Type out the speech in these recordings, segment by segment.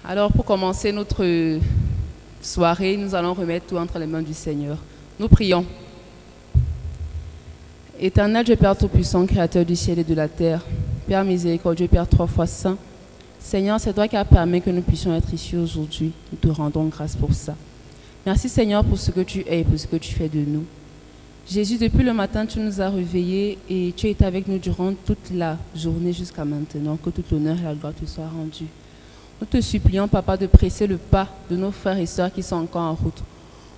Alors, pour commencer notre soirée, nous allons remettre tout entre les mains du Seigneur. Nous prions. Éternel Dieu Père Tout-Puissant, Créateur du ciel et de la terre, Père miséricordieux, Père trois fois saint, Seigneur, c'est toi qui as permis que nous puissions être ici aujourd'hui. Nous te rendons grâce pour ça. Merci Seigneur pour ce que tu es et pour ce que tu fais de nous. Jésus, depuis le matin, tu nous as réveillés et tu es été avec nous durant toute la journée jusqu'à maintenant. Que tout l'honneur et la gloire te soient rendus. Nous te supplions, Papa, de presser le pas de nos frères et sœurs qui sont encore en route,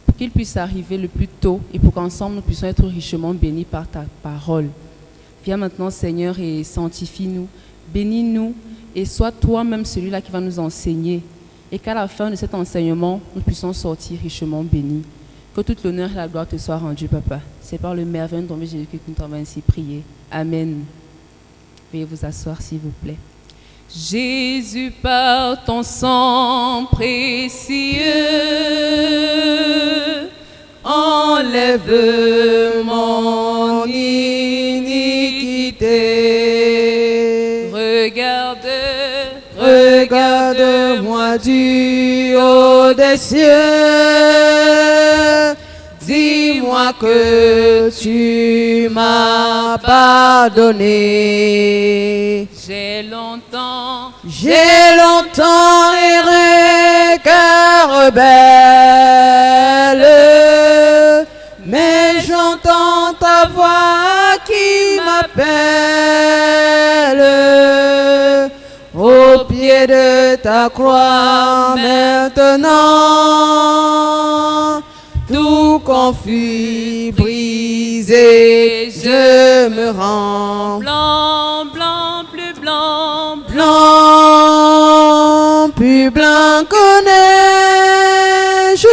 pour qu'ils puissent arriver le plus tôt et pour qu'ensemble nous puissions être richement bénis par ta parole. Viens maintenant, Seigneur, et sanctifie-nous, bénis-nous et sois toi-même celui-là qui va nous enseigner. Et qu'à la fin de cet enseignement, nous puissions sortir richement bénis. Que toute l'honneur et la gloire te soient rendus, Papa. C'est par le merveilleux nom de Jésus-Christ que nous t'avons ainsi prié. Amen. Veuillez vous asseoir, s'il vous plaît. Jésus, par ton sang précieux, enlève mon iniquité. Regarde-moi du haut des cieux. Dis-moi que tu m'as pardonné. J'ai longtemps erré, cœur rebelle, mais j'entends ta voix qui m'appelle. Au pied de ta croix maintenant, tout confus, brisé, je me rends. blanc, blanc, plus blanc, Blanc, plus blanc que neige.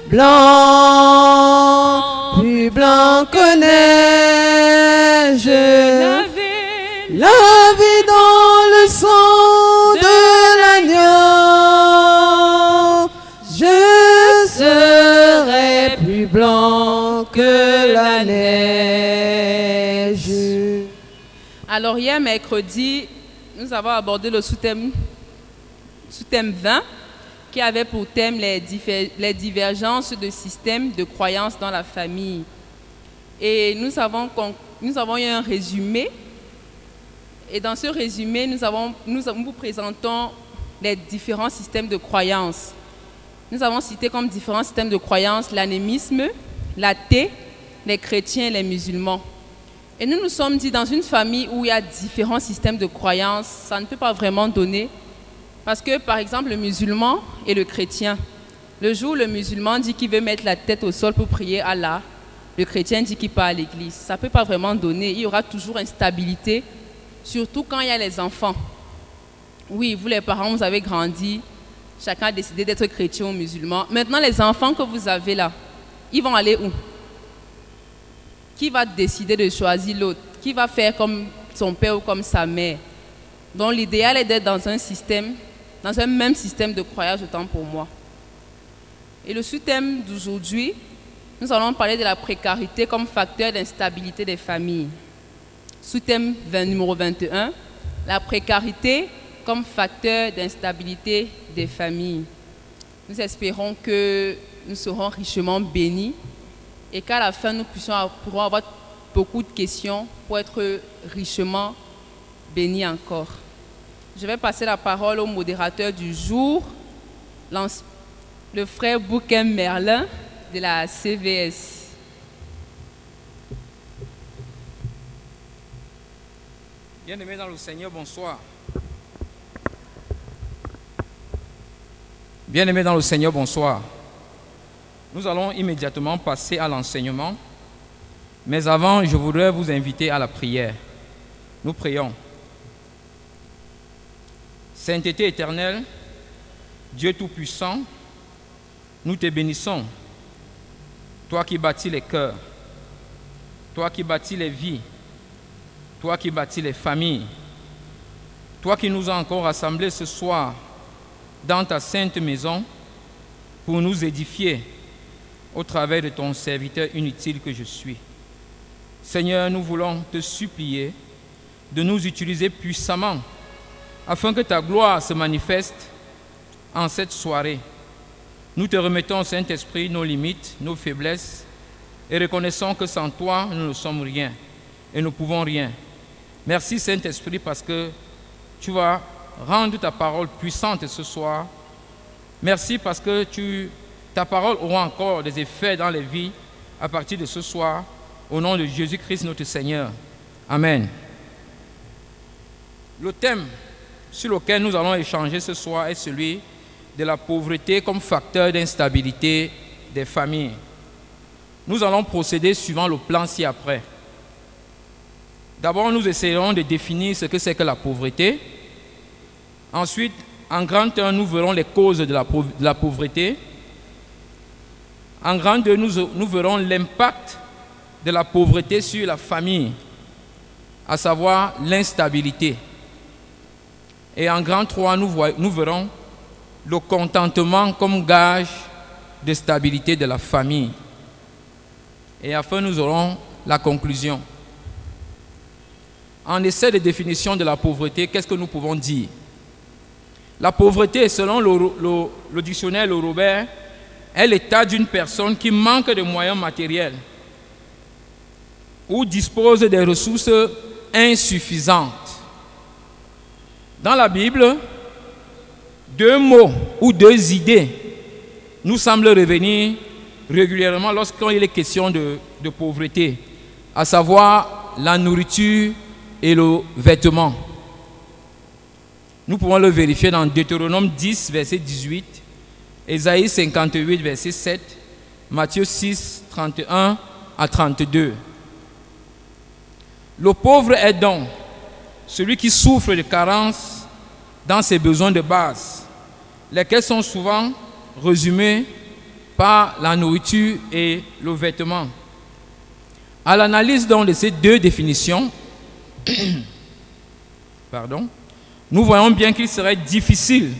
Blanc, plus blanc que neige. Lavé dans le sang de l'agneau, je serai plus blanc que la neige. Alors hier, mercredi, nous avons abordé le sous-thème 20 qui avait pour thème les divergences de systèmes de croyances dans la famille. Et nous avons eu un résumé. Et dans ce résumé, nous vous présentons les différents systèmes de croyances. Nous avons cité comme différents systèmes de croyances l'anémisme, l'athée, les chrétiens et les musulmans. Et nous nous sommes dit, dans une famille où il y a différents systèmes de croyances, ça ne peut pas vraiment donner. Parce que, par exemple, le musulman et le chrétien, le jour où le musulman dit qu'il veut mettre la tête au sol pour prier Allah, le chrétien dit qu'il part à l'église. Ça ne peut pas vraiment donner. Il y aura toujours instabilité, surtout quand il y a les enfants. Oui, vous les parents, vous avez grandi, chacun a décidé d'être chrétien ou musulman. Maintenant, les enfants que vous avez là, ils vont aller où? Qui va décider de choisir l'autre? Qui va faire comme son père ou comme sa mère? Donc l'idéal est d'être dans un même système de croyance autant pour moi. Et le sous-thème d'aujourd'hui, nous allons parler de la précarité comme facteur d'instabilité des familles. Sous-thème numéro 21, la précarité comme facteur d'instabilité des familles. Nous espérons que nous serons richement bénis et qu'à la fin, nous pourrons avoir beaucoup de questions pour être richement bénis encore. Je vais passer la parole au modérateur du jour, le frère Bouquin Merlin de la CVS. Bien-aimés dans le Seigneur, bonsoir. Bien-aimés dans le Seigneur, bonsoir. Nous allons immédiatement passer à l'enseignement. Mais avant, je voudrais vous inviter à la prière. Nous prions. Sainteté éternelle, Dieu Tout-Puissant, nous te bénissons. Toi qui bâtis les cœurs, toi qui bâtis les vies, toi qui bâtis les familles, toi qui nous as encore rassemblés ce soir dans ta sainte maison pour nous édifier au travers de ton serviteur inutile que je suis. Seigneur, nous voulons te supplier de nous utiliser puissamment afin que ta gloire se manifeste en cette soirée. Nous te remettons, Saint-Esprit, nos limites, nos faiblesses, et reconnaissons que sans toi, nous ne sommes rien et nous ne pouvons rien. Merci, Saint-Esprit, parce que tu vas rendre ta parole puissante ce soir. Merci parce que ta parole aura encore des effets dans les vies à partir de ce soir, au nom de Jésus-Christ, notre Seigneur. Amen. Le thème sur lequel nous allons échanger ce soir est celui de la pauvreté comme facteur d'instabilité des familles. Nous allons procéder suivant le plan ci-après. D'abord, nous essayerons de définir ce que c'est que la pauvreté. Ensuite, en grand 1, nous verrons les causes de la pauvreté. En grand 2, nous verrons l'impact de la pauvreté sur la famille, à savoir l'instabilité. Et en grand 3, nous verrons le contentement comme gage de stabilité de la famille. Et enfin, nous aurons la conclusion. En essai de définition de la pauvreté, qu'est-ce que nous pouvons dire? La pauvreté, selon le dictionnaire Le Robert, est l'état d'une personne qui manque de moyens matériels ou dispose des ressources insuffisantes. Dans la Bible, deux mots ou deux idées nous semblent revenir régulièrement lorsqu'il est question de pauvreté, à savoir la nourriture et le vêtement. Nous pouvons le vérifier dans Deutéronome 10, verset 18, Ésaïe 58, verset 7, Matthieu 6, 31 à 32. Le pauvre est donc celui qui souffre de carences dans ses besoins de base, lesquels sont souvent résumés par la nourriture et le vêtement. À l'analyse donc de ces deux définitions, nous voyons bien qu'il serait difficile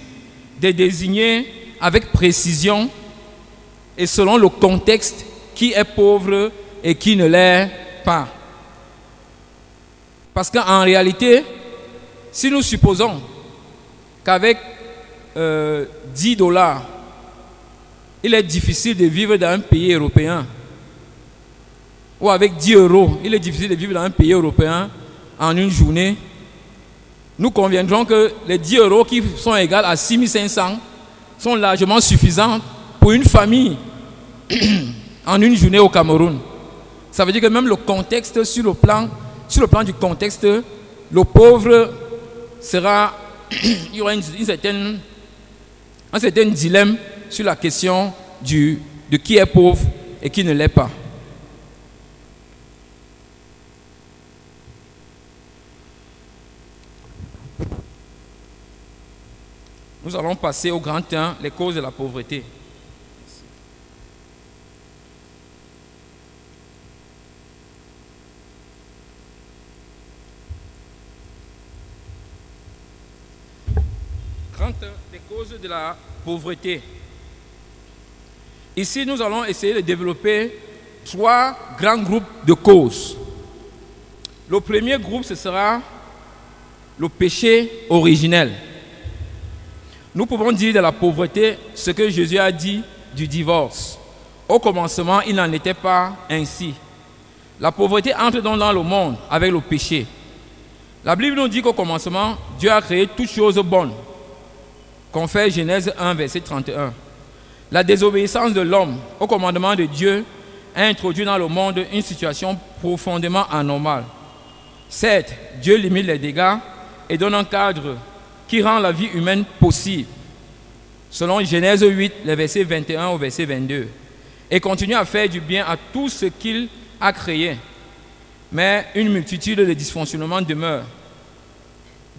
de désigner avec précision et selon le contexte qui est pauvre et qui ne l'est pas. Parce qu'en réalité, si nous supposons qu'avec 10 $, il est difficile de vivre dans un pays européen, ou avec 10 €, il est difficile de vivre dans un pays européen en une journée, nous conviendrons que les 10 € qui sont égaux à 6 500 sont largement suffisants pour une famille en une journée au Cameroun. Ça veut dire que même le contexte, sur le plan du contexte, le pauvre sera, il y aura un certain dilemme sur la question de qui est pauvre et qui ne l'est pas. Nous allons passer au grand 1, les causes de la pauvreté. Grand 1, les causes de la pauvreté. Ici, nous allons essayer de développer 3 grands groupes de causes. Le premier groupe, ce sera le péché originel. Nous pouvons dire de la pauvreté ce que Jésus a dit du divorce. Au commencement, il n'en était pas ainsi. La pauvreté entre donc dans le monde avec le péché. La Bible nous dit qu'au commencement, Dieu a créé toutes choses bonnes. Confère Genèse 1, verset 31. La désobéissance de l'homme au commandement de Dieu a introduit dans le monde une situation profondément anormale. Certes, Dieu limite les dégâts et donne un cadre qui rend la vie humaine possible, selon Genèse 8, les versets 21 au verset 22, et continue à faire du bien à tout ce qu'il a créé. Mais une multitude de dysfonctionnements demeure,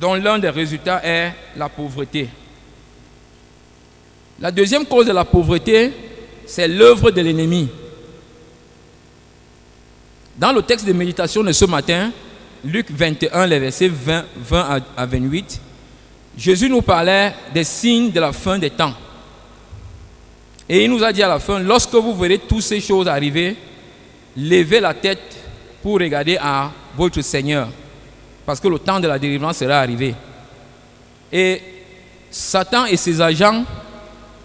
dont l'un des résultats est la pauvreté. La deuxième cause de la pauvreté, c'est l'œuvre de l'ennemi. Dans le texte de méditation de ce matin, Luc 21, les versets 20 à 28, Jésus nous parlait des signes de la fin des temps. Et il nous a dit à la fin, lorsque vous verrez toutes ces choses arriver, levez la tête pour regarder à votre Seigneur, parce que le temps de la délivrance sera arrivé. Et Satan et ses agents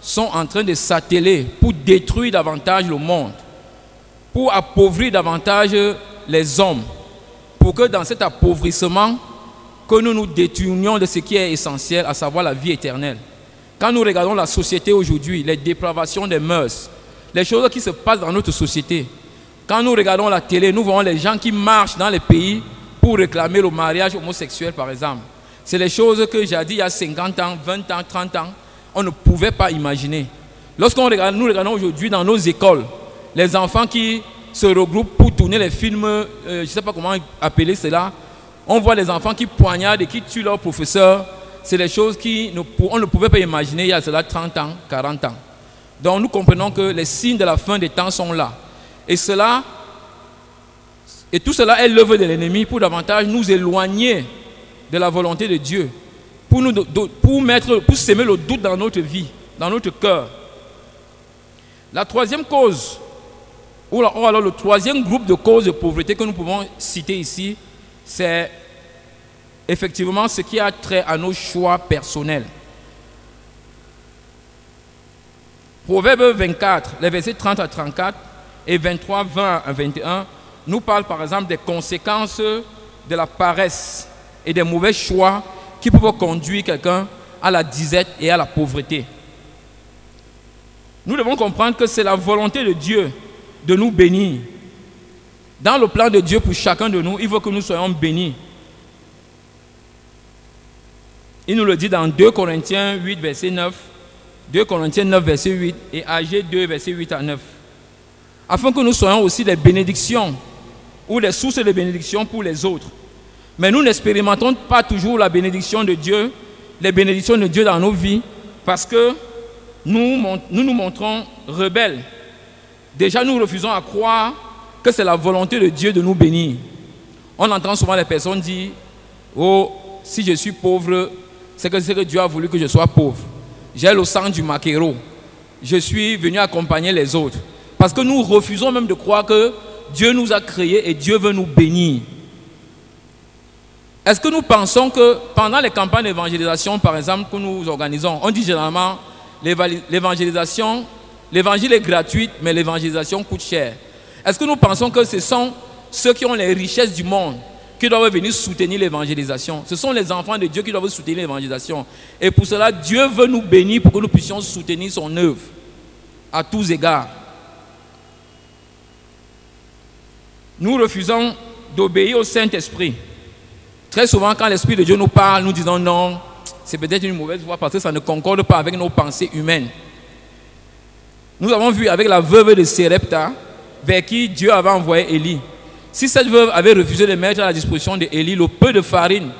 sont en train de s'atteler pour détruire davantage le monde, pour appauvrir davantage les hommes, pour que dans cet appauvrissement, que nous nous détournions de ce qui est essentiel, à savoir la vie éternelle. Quand nous regardons la société aujourd'hui, les dépravations des mœurs, les choses qui se passent dans notre société, quand nous regardons la télé, nous voyons les gens qui marchent dans les pays pour réclamer le mariage homosexuel, par exemple. C'est les choses que j'ai dit il y a 50 ans, 20 ans, 30 ans, on ne pouvait pas imaginer. Lorsqu'on regarde, nous regardons aujourd'hui dans nos écoles, les enfants qui se regroupent pour tourner les films, je ne sais pas comment appeler cela, on voit les enfants qui poignardent et qui tuent leurs professeurs. C'est des choses qu'on ne pouvait pas imaginer il y a cela 30 ans, 40 ans. Donc nous comprenons que les signes de la fin des temps sont là. Et tout cela est l'œuvre de l'ennemi pour davantage nous éloigner de la volonté de Dieu, pour semer le doute dans notre vie, dans notre cœur. La troisième cause, ou alors le troisième groupe de causes de pauvreté que nous pouvons citer ici, c'est effectivement ce qui a trait à nos choix personnels. Proverbe 24, les versets 30 à 34 et 23, 20 à 21, nous parlent par exemple des conséquences de la paresse et des mauvais choix qui peuvent conduire quelqu'un à la disette et à la pauvreté. Nous devons comprendre que c'est la volonté de Dieu de nous bénir. Dans le plan de Dieu pour chacun de nous, il veut que nous soyons bénis. Il nous le dit dans 2 Corinthiens 8, verset 9, 2 Corinthiens 9, verset 8 et Agé 2, verset 8 à 9. Afin que nous soyons aussi des bénédictions ou des sources de bénédictions pour les autres. Mais nous n'expérimentons pas toujours la bénédiction de Dieu, les bénédictions de Dieu dans nos vies, parce que nous nous montrons rebelles. Déjà, nous refusons à croire que c'est la volonté de Dieu de nous bénir. On entend souvent les personnes dire « Oh, si je suis pauvre, c'est que Dieu a voulu que je sois pauvre. J'ai le sang du maquereau. Je suis venu accompagner les autres. » Parce que nous refusons même de croire que Dieu nous a créés et Dieu veut nous bénir. Est-ce que nous pensons que pendant les campagnes d'évangélisation, par exemple, que nous organisons, on dit généralement l'évangélisation, l'évangile est gratuit, mais l'évangélisation coûte cher. Est-ce que nous pensons que ce sont ceux qui ont les richesses du monde qui doivent venir soutenir l'évangélisation? Ce sont les enfants de Dieu qui doivent soutenir l'évangélisation. Et pour cela, Dieu veut nous bénir pour que nous puissions soutenir son œuvre à tous égards. Nous refusons d'obéir au Saint-Esprit. Très souvent, quand l'Esprit de Dieu nous parle, nous disons non, c'est peut-être une mauvaise voie parce que ça ne concorde pas avec nos pensées humaines. Nous avons vu avec la veuve de Sérepta, vers qui Dieu avait envoyé Élie. Si cette veuve avait refusé de mettre à la disposition d'Élie le peu de farine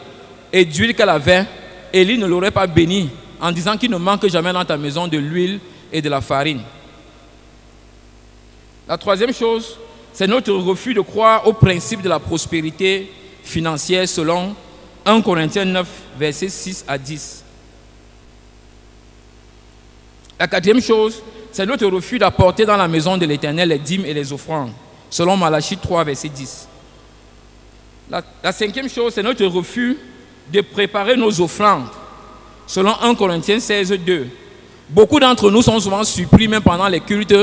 et d'huile qu'elle avait, Élie ne l'aurait pas béni en disant qu'il ne manque jamais dans ta maison de l'huile et de la farine. La troisième chose, c'est notre refus de croire au principe de la prospérité financière selon 1 Corinthiens 9, versets 6 à 10. La quatrième chose, c'est notre refus d'apporter dans la maison de l'Éternel les dîmes et les offrandes, selon Malachie 3, verset 10. La cinquième chose, c'est notre refus de préparer nos offrandes, selon 1 Corinthiens 16, 2. Beaucoup d'entre nous sont souvent surpris, même pendant les cultes,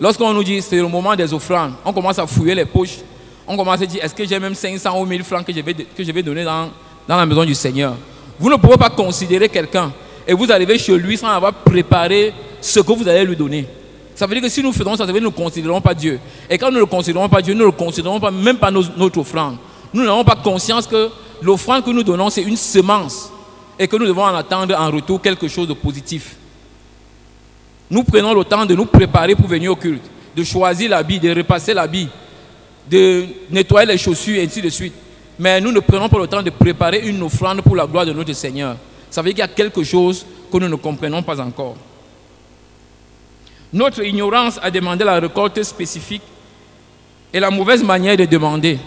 lorsqu'on nous dit c'est le moment des offrandes. On commence à fouiller les poches, on commence à dire est-ce que j'ai même 500 ou 1000 francs que je vais donner dans la maison du Seigneur. Vous ne pouvez pas considérer quelqu'un et vous arrivez chez lui sans avoir préparé ce que vous allez lui donner. Ça veut dire que si nous faisons ça, ça veut dire que nous ne considérons pas Dieu. Et quand nous ne considérons pas Dieu, nous ne considérons pas, même pas notre offrande. Nous n'avons pas conscience que l'offrande que nous donnons, c'est une semence et que nous devons en attendre en retour quelque chose de positif. Nous prenons le temps de nous préparer pour venir au culte, de choisir l'habit, de repasser l'habit, de nettoyer les chaussures, et ainsi de suite. Mais nous ne prenons pas le temps de préparer une offrande pour la gloire de notre Seigneur. Ça veut dire qu'il y a quelque chose que nous ne comprenons pas encore. Notre ignorance à demander la récolte spécifique et la mauvaise manière de demander.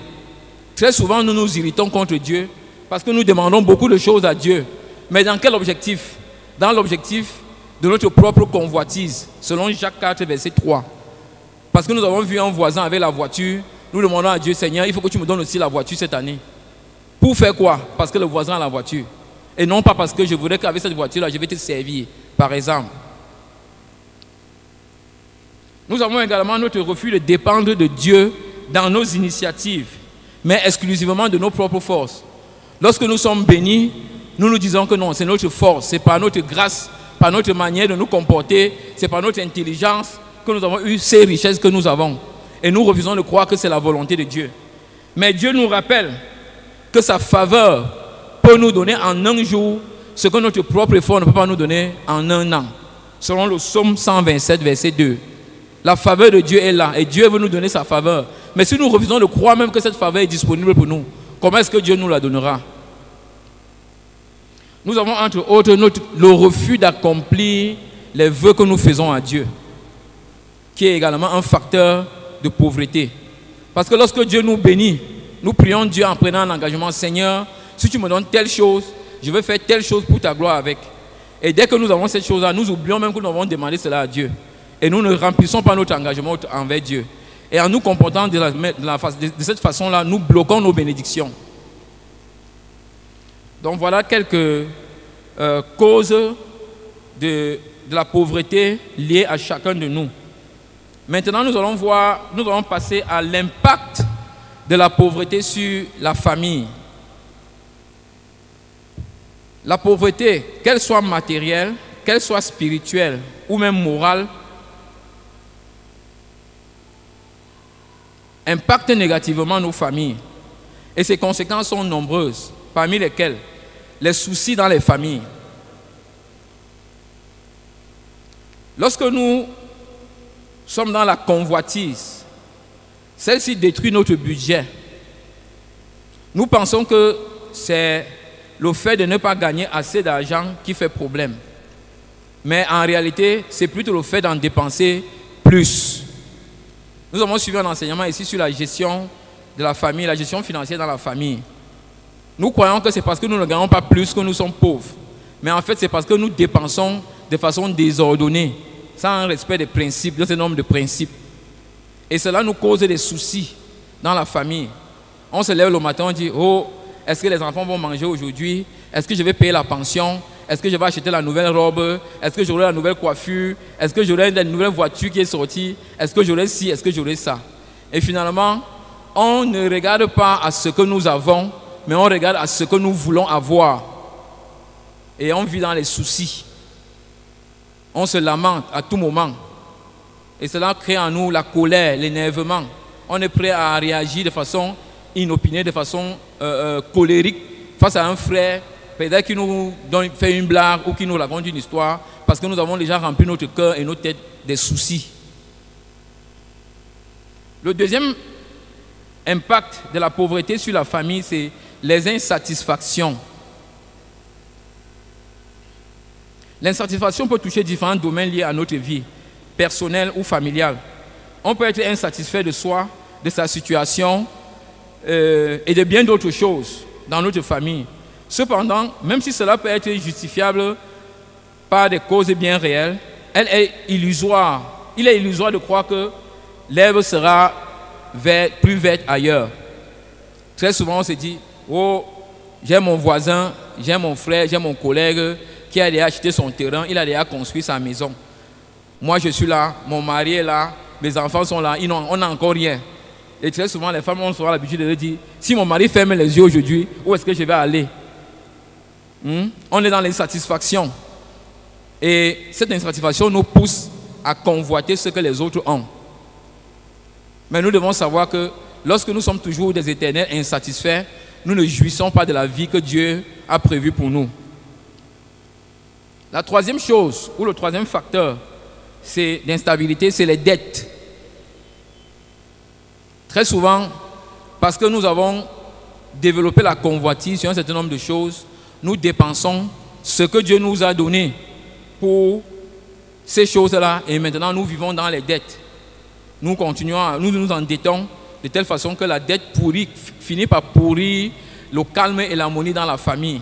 Très souvent, nous nous irritons contre Dieu parce que nous demandons beaucoup de choses à Dieu. Mais dans quel objectif? Dans l'objectif de notre propre convoitise, selon Jacques 4, verset 3. Parce que nous avons vu un voisin avec la voiture, nous demandons à Dieu, Seigneur, il faut que tu me donnes aussi la voiture cette année. Pour faire quoi? Parce que le voisin a la voiture. Et non pas parce que je voudrais qu'avec cette voiture-là, je vais te servir, par exemple. Nous avons également notre refus de dépendre de Dieu dans nos initiatives, mais exclusivement de nos propres forces. Lorsque nous sommes bénis, nous nous disons que non, c'est notre force, c'est par notre grâce, par notre manière de nous comporter, c'est par notre intelligence que nous avons eu ces richesses que nous avons. Et nous refusons de croire que c'est la volonté de Dieu. Mais Dieu nous rappelle que sa faveur peut nous donner en un jour ce que notre propre effort ne peut pas nous donner en un an. Selon le psaume 127, verset 2. La faveur de Dieu est là et Dieu veut nous donner sa faveur. Mais si nous refusons de croire même que cette faveur est disponible pour nous, comment est-ce que Dieu nous la donnera? Nous avons entre autres le refus d'accomplir les vœux que nous faisons à Dieu, qui est également un facteur de pauvreté. Parce que lorsque Dieu nous bénit, nous prions Dieu en prenant un engagement. Seigneur, si tu me donnes telle chose, je vais faire telle chose pour ta gloire avec. Et dès que nous avons cette chose-là, nous oublions même que nous avons demandé cela à Dieu. Et nous ne remplissons pas notre engagement envers Dieu. Et en nous comportant de cette façon-là, nous bloquons nos bénédictions. Donc voilà quelques causes de la pauvreté liées à chacun de nous. Maintenant, nous allons passer à l'impact de la pauvreté sur la famille. La pauvreté, qu'elle soit matérielle, qu'elle soit spirituelle ou même morale, impacte négativement nos familles. Et ses conséquences sont nombreuses, parmi lesquelles les soucis dans les familles. Lorsque nous sommes dans la convoitise, celle-ci détruit notre budget. Nous pensons que c'est le fait de ne pas gagner assez d'argent qui fait problème. Mais en réalité, c'est plutôt le fait d'en dépenser plus. Nous avons suivi un enseignement ici sur la gestion de la famille, la gestion financière dans la famille. Nous croyons que c'est parce que nous ne gagnons pas plus que nous sommes pauvres. Mais en fait, c'est parce que nous dépensons de façon désordonnée, sans respect des principes, de ce nombre de principes. Et cela nous cause des soucis dans la famille. On se lève le matin, on dit, oh, est-ce que les enfants vont manger aujourd'hui? Est-ce que je vais payer la pension? Est-ce que je vais acheter la nouvelle robe? Est-ce que j'aurai la nouvelle coiffure? Est-ce que j'aurai la nouvelle voiture qui est sortie? Est-ce que j'aurai ci? Est-ce que j'aurai ça? Et finalement, on ne regarde pas à ce que nous avons, mais on regarde à ce que nous voulons avoir. Et on vit dans les soucis. On se lamente à tout moment. Et cela crée en nous la colère, l'énervement. On est prêt à réagir de façon inopinée, de façon colérique face à un frère, peut-être qui nous fait une blague ou qui nous raconte une histoire, parce que nous avons déjà rempli notre cœur et notre tête des soucis. Le deuxième impact de la pauvreté sur la famille, c'est les insatisfactions. L'insatisfaction peut toucher différents domaines liés à notre vie, personnelle ou familiale. On peut être insatisfait de soi, de sa situation et de bien d'autres choses dans notre famille. Cependant, même si cela peut être justifiable par des causes bien réelles, elle est illusoire. Il est illusoire de croire que l'herbe sera plus verte ailleurs. Très souvent, on se dit, oh, j'ai mon voisin, j'ai mon frère, j'ai mon collègue qui a déjà acheté son terrain, il a déjà construit sa maison. Moi, je suis là, mon mari est là, mes enfants sont là, on n'a encore rien. Et très souvent, les femmes ont souvent l'habitude de leur dire, si mon mari ferme les yeux aujourd'hui, où est-ce que je vais aller? On est dans l'insatisfaction. Et cette insatisfaction nous pousse à convoiter ce que les autres ont. Mais nous devons savoir que lorsque nous sommes toujours des éternels insatisfaits, nous ne jouissons pas de la vie que Dieu a prévue pour nous. La troisième chose, ou le troisième facteur d'instabilité, c'est les dettes. Très souvent, parce que nous avons développé la convoitise sur un certain nombre de choses, nous dépensons ce que Dieu nous a donné pour ces choses-là et maintenant nous vivons dans les dettes. Nous continuons, nous nous endettons de telle façon que la dette finit par pourrir le calme et l'harmonie dans la famille.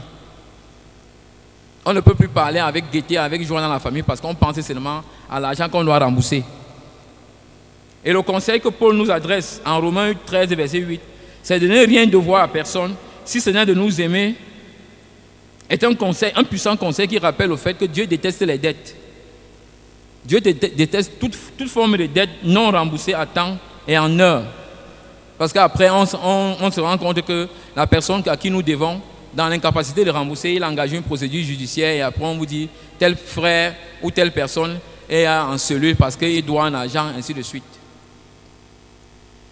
On ne peut plus parler avec gaieté, avec joie dans la famille parce qu'on pense seulement à l'argent qu'on doit rembourser. Et le conseil que Paul nous adresse en Romains 13, verset 8, c'est de ne rien devoir à personne, si ce n'est de nous aimer est un puissant conseil qui rappelle au fait que Dieu déteste les dettes. Dieu déteste toute forme de dette non remboursée à temps et en heure. Parce qu'après, on se rend compte que la personne à qui nous devons, dans l'incapacité de rembourser, il a engagé une procédure judiciaire et après on vous dit tel frère ou telle personne est en cellule parce qu'il doit un argent, ainsi de suite.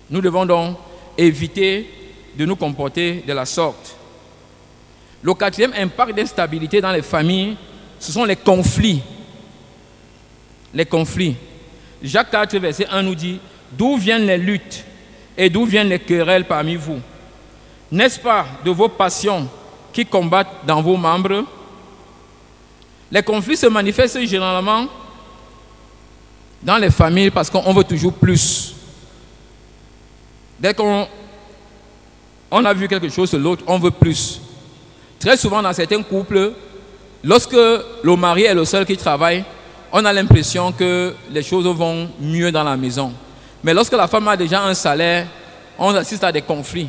Nous devons donc éviter de nous comporter de la sorte. Le quatrième impact d'instabilité dans les familles, ce sont les conflits. Les conflits. Jacques 4, verset 1 nous dit « D'où viennent les luttes et d'où viennent les querelles parmi vous? N'est-ce pas de vos passions qui combattent dans vos membres ?» Les conflits se manifestent généralement dans les familles parce qu'on veut toujours plus. Dès qu'on a vu quelque chose sur l'autre, on veut plus. Très souvent dans certains couples, lorsque le mari est le seul qui travaille, on a l'impression que les choses vont mieux dans la maison. Mais lorsque la femme a déjà un salaire, on assiste à des conflits.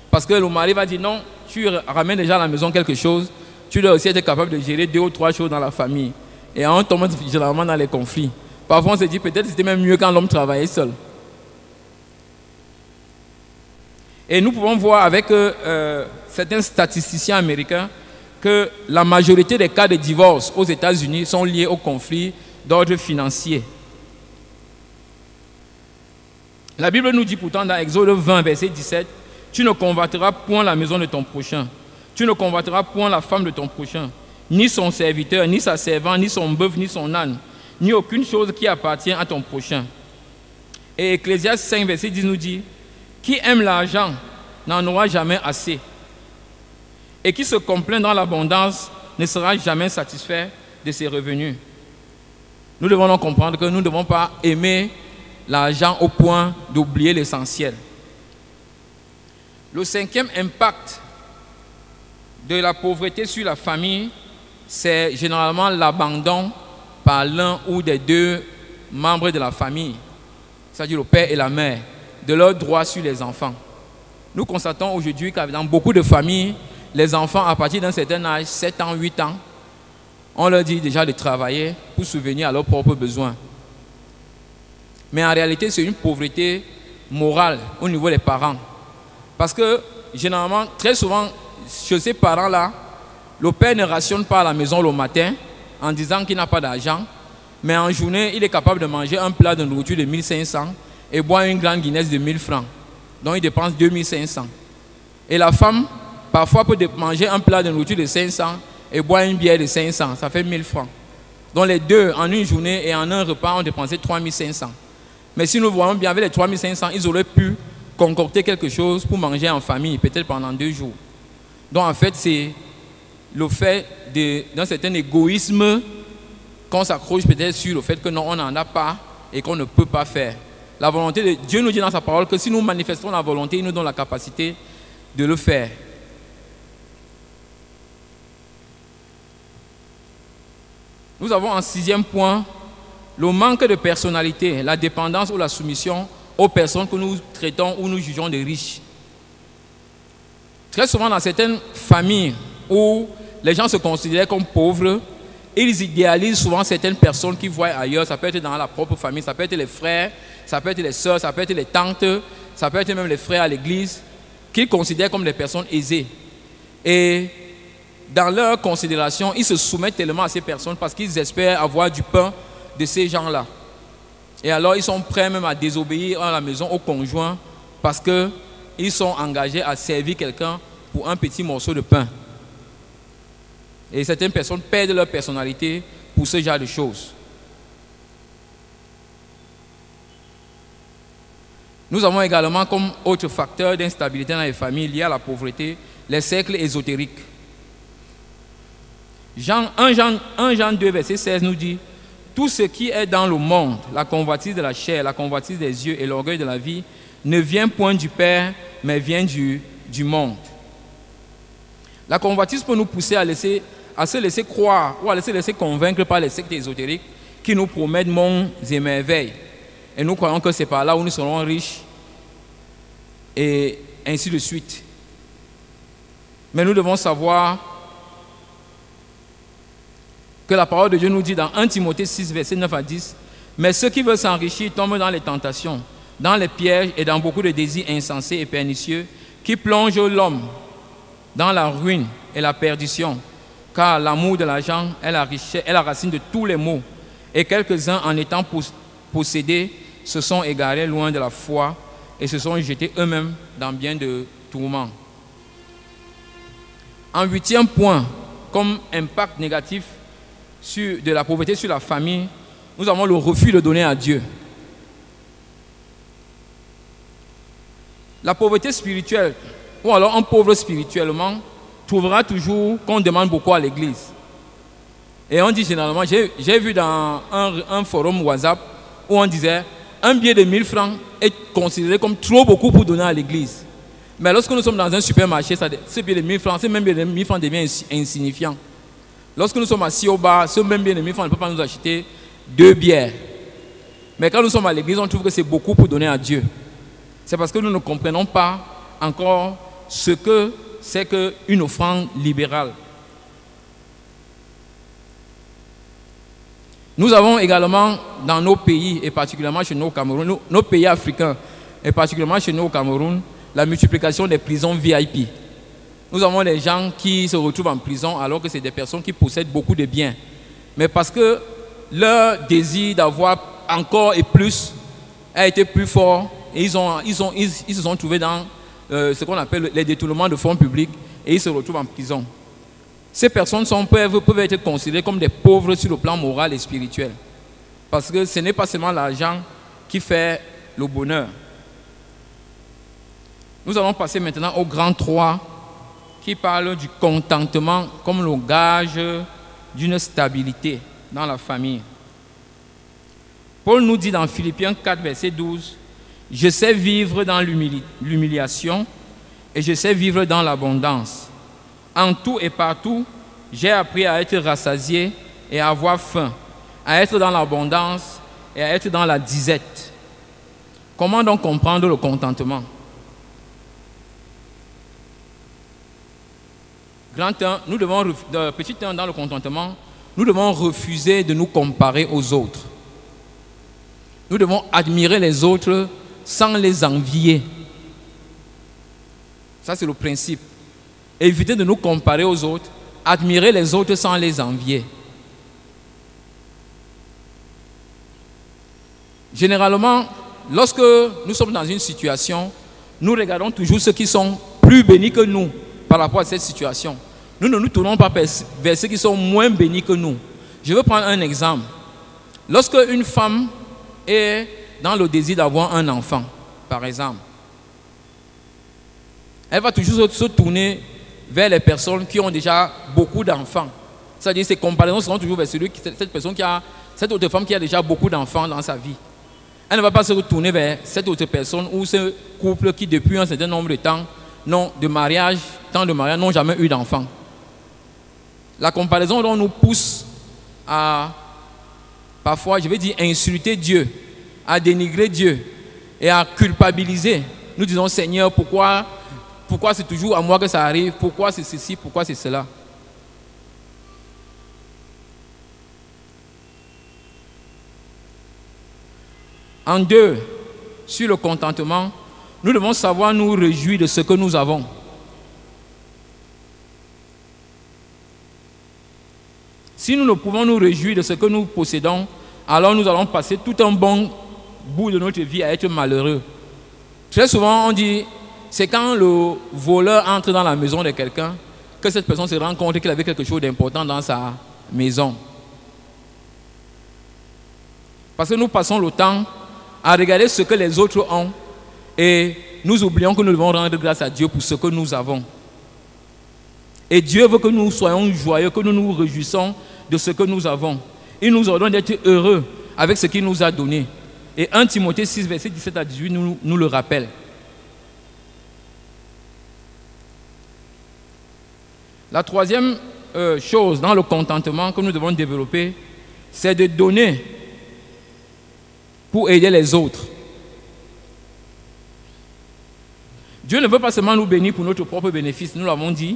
Parce que le mari va dire non, tu ramènes déjà à la maison quelque chose, tu dois aussi être capable de gérer 2 ou 3 choses dans la famille. Et on tombe généralement dans les conflits. Parfois on se dit peut-être que c'était même mieux quand l'homme travaillait seul. Et nous pouvons voir avec certains statisticiens américains que la majorité des cas de divorce aux États-Unis sont liés aux conflits d'ordre financier. La Bible nous dit pourtant dans Exode 20, verset 17, « Tu ne convoiteras point la maison de ton prochain, tu ne convoiteras point la femme de ton prochain, ni son serviteur, ni sa servante, ni son bœuf, ni son âne, ni aucune chose qui appartient à ton prochain. » Et Ecclésiaste 5, verset 10 nous dit, « Qui aime l'argent n'en aura jamais assez, et qui se complaint dans l'abondance ne sera jamais satisfait de ses revenus. » Nous devons donc comprendre que nous ne devons pas aimer l'argent au point d'oublier l'essentiel. Le 5e impact de la pauvreté sur la famille, c'est généralement l'abandon par l'un ou des 2 membres de la famille, c'est-à-dire le père et la mère, de leurs droits sur les enfants. Nous constatons aujourd'hui que dans beaucoup de familles, les enfants, à partir d'un certain âge, 7 ans, 8 ans, on leur dit déjà de travailler pour subvenir à leurs propres besoins. Mais en réalité, c'est une pauvreté morale au niveau des parents. Parce que, généralement, très souvent, chez ces parents-là, le père ne rationne pas à la maison le matin en disant qu'il n'a pas d'argent, mais en journée, il est capable de manger un plat de nourriture de 1500 et boire une grande Guinness de 1000 francs. Donc, il dépense 2500. Et la femme, parfois, peut manger un plat de nourriture de 500 et boire une bière de 500. Ça fait 1000 francs. Donc, les deux, en une journée et en un repas, ont dépensé 3500. Mais si nous voyons bien, avec les 3500, ils auraient pu concocter quelque chose pour manger en famille, peut-être pendant 2 jours. Donc, en fait, c'est le fait d'un certain égoïsme qu'on s'accroche peut-être sur le fait que non, on n'en a pas et qu'on ne peut pas faire. La volonté de Dieu nous dit dans sa parole que si nous manifestons la volonté, il nous donne la capacité de le faire. Nous avons en 6e point le manque de personnalité, la dépendance ou la soumission aux personnes que nous traitons ou nous jugeons de riches. Très souvent dans certaines familles où les gens se considèrent comme pauvres, ils idéalisent souvent certaines personnes qu'ils voient ailleurs. Ça peut être dans la propre famille, ça peut être les frères, ça peut être les sœurs, ça peut être les tantes, ça peut être même les frères à l'église, qu'ils considèrent comme des personnes aisées. Et dans leur considération, ils se soumettent tellement à ces personnes parce qu'ils espèrent avoir du pain de ces gens-là. Et alors, ils sont prêts même à désobéir à la maison au conjoint parce qu'ils sont engagés à servir quelqu'un pour un petit morceau de pain. Et certaines personnes perdent leur personnalité pour ce genre de choses. Nous avons également comme autre facteur d'instabilité dans les familles lié à la pauvreté, les cercles ésotériques. 1 Jean 2, verset 16 nous dit « Tout ce qui est dans le monde, la convoitise de la chair, la convoitise des yeux et l'orgueil de la vie, ne vient point du Père, mais vient du monde. » La convoitise peut nous pousser à se laisser croire ou à se laisser convaincre par les sectes ésotériques qui nous promettent mondes et merveilles. Et nous croyons que c'est par là où nous serons riches et ainsi de suite. Mais nous devons savoir que la parole de Dieu nous dit dans 1 Timothée 6, versets 9 à 10. Mais ceux qui veulent s'enrichir tombent dans les tentations, dans les pièges et dans beaucoup de désirs insensés et pernicieux qui plongent l'homme dans la ruine et la perdition. Car l'amour de l'argent est la racine de tous les maux. Et quelques-uns, en étant possédés, se sont égarés loin de la foi et se sont jetés eux-mêmes dans bien de tourments. En 8e point, comme impact négatif de la pauvreté sur la famille, nous avons le refus de donner à Dieu. La pauvreté spirituelle, ou alors un pauvre spirituellement, trouvera toujours qu'on demande beaucoup à l'église. Et on dit généralement, j'ai vu dans un forum WhatsApp où on disait un billet de 1000 francs est considéré comme trop beaucoup pour donner à l'église. Mais lorsque nous sommes dans un supermarché, ce billet de 1000 francs, ce même billet de 1000 francs devient insignifiant. Lorsque nous sommes assis au bar, ce même billet de 1000 francs ne peut pas nous acheter 2 bières. Mais quand nous sommes à l'église, on trouve que c'est beaucoup pour donner à Dieu. C'est parce que nous ne comprenons pas encore ce que c'est qu'une offrande libérale. Nous avons également dans nos pays, et particulièrement chez nous au Cameroun, nos pays africains, et particulièrement chez nous au Cameroun, la multiplication des prisons VIP. Nous avons des gens qui se retrouvent en prison alors que c'est des personnes qui possèdent beaucoup de biens. Mais parce que leur désir d'avoir encore et plus a été plus fort, et ils se sont trouvés dans ce qu'on appelle les détournements de fonds publics et ils se retrouvent en prison. Ces personnes peuvent être considérées comme des pauvres sur le plan moral et spirituel. Parce que ce n'est pas seulement l'argent qui fait le bonheur. Nous allons passer maintenant au grand 3 qui parle du contentement comme le gage d'une stabilité dans la famille. Paul nous dit dans Philippiens 4, verset 12, « Je sais vivre dans l'humiliation et je sais vivre dans l'abondance. En tout et partout, j'ai appris à être rassasié et à avoir faim, à être dans l'abondance et à être dans la disette. » Comment donc comprendre le contentement? Grand 1, petit 1 dans le contentement, nous devons refuser de nous comparer aux autres. Nous devons admirer les autres sans les envier. Ça, c'est le principe. Éviter de nous comparer aux autres, admirer les autres sans les envier. Généralement, lorsque nous sommes dans une situation, nous regardons toujours ceux qui sont plus bénis que nous par rapport à cette situation. Nous ne nous tournons pas vers ceux qui sont moins bénis que nous. Je veux prendre un exemple. Lorsque une femme est dans le désir d'avoir un enfant, par exemple, elle va toujours se tourner vers les personnes qui ont déjà beaucoup d'enfants. C'est-à-dire ces comparaisons seront toujours vers cette autre femme qui a déjà beaucoup d'enfants dans sa vie. Elle ne va pas se retourner vers cette autre personne ou ce couple qui depuis un certain nombre de temps n'ont jamais eu d'enfants. La comparaison dont nous pousse à parfois, je vais dire, insulter Dieu, à dénigrer Dieu et à culpabiliser. Nous disons, Seigneur, pourquoi c'est toujours à moi que ça arrive? Pourquoi c'est ceci? Pourquoi c'est cela? En 2, sur le contentement, nous devons savoir nous réjouir de ce que nous avons. Si nous ne pouvons nous réjouir de ce que nous possédons, alors nous allons passer tout un bon bout de notre vie à être malheureux. Très souvent, on dit, c'est quand le voleur entre dans la maison de quelqu'un que cette personne se rend compte qu'il avait quelque chose d'important dans sa maison. Parce que nous passons le temps à regarder ce que les autres ont et nous oublions que nous devons rendre grâce à Dieu pour ce que nous avons. Et Dieu veut que nous soyons joyeux, que nous nous réjouissons de ce que nous avons. Il nous ordonne d'être heureux avec ce qu'il nous a donné. Et 1 Timothée 6, verset 17 à 18 nous le rappelle. La troisième chose dans le contentement que nous devons développer, c'est de donner pour aider les autres. Dieu ne veut pas seulement nous bénir pour notre propre bénéfice, nous l'avons dit.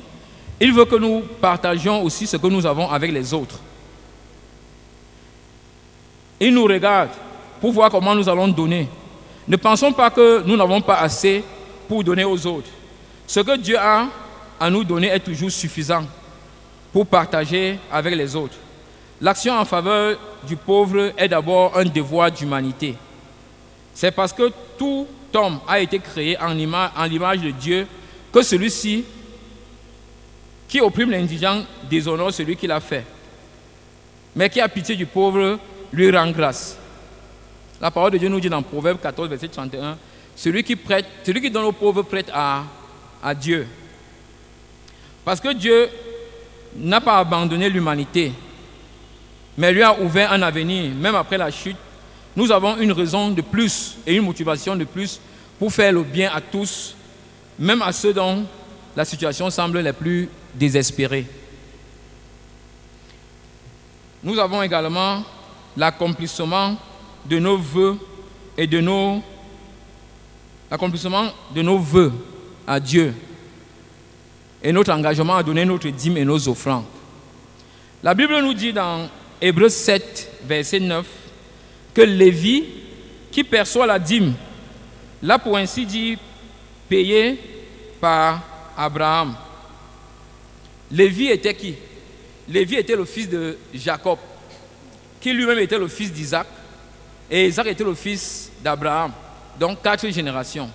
Il veut que nous partagions aussi ce que nous avons avec les autres. Il nous regarde pour voir comment nous allons donner. Ne pensons pas que nous n'avons pas assez pour donner aux autres. Ce que Dieu a à nous donner est toujours suffisant pour partager avec les autres. L'action en faveur du pauvre est d'abord un devoir d'humanité. C'est parce que tout homme a été créé en l'image de Dieu que celui-ci qui opprime l'indigent déshonore celui qui l'a fait. Mais qui a pitié du pauvre lui rend grâce. La parole de Dieu nous dit dans Proverbe 14, verset 31, celui qui donne aux pauvres prête à Dieu. Parce que Dieu n'a pas abandonné l'humanité, mais lui a ouvert un avenir, même après la chute. Nous avons une raison de plus et une motivation de plus pour faire le bien à tous, même à ceux dont la situation semble les plus désespérée. Nous avons également l'accomplissement de nos vœux et l'accomplissement de nos vœux à Dieu et notre engagement à donner notre dîme et nos offrandes. La Bible nous dit dans Hébreux 7, verset 9, que Lévi, qui perçoit la dîme, l'a pour ainsi dire payé par Abraham. Lévi était qui? Lévi était le fils de Jacob, qui lui-même était le fils d'Isaac, et Isaac était le fils d'Abraham, donc 4 générations.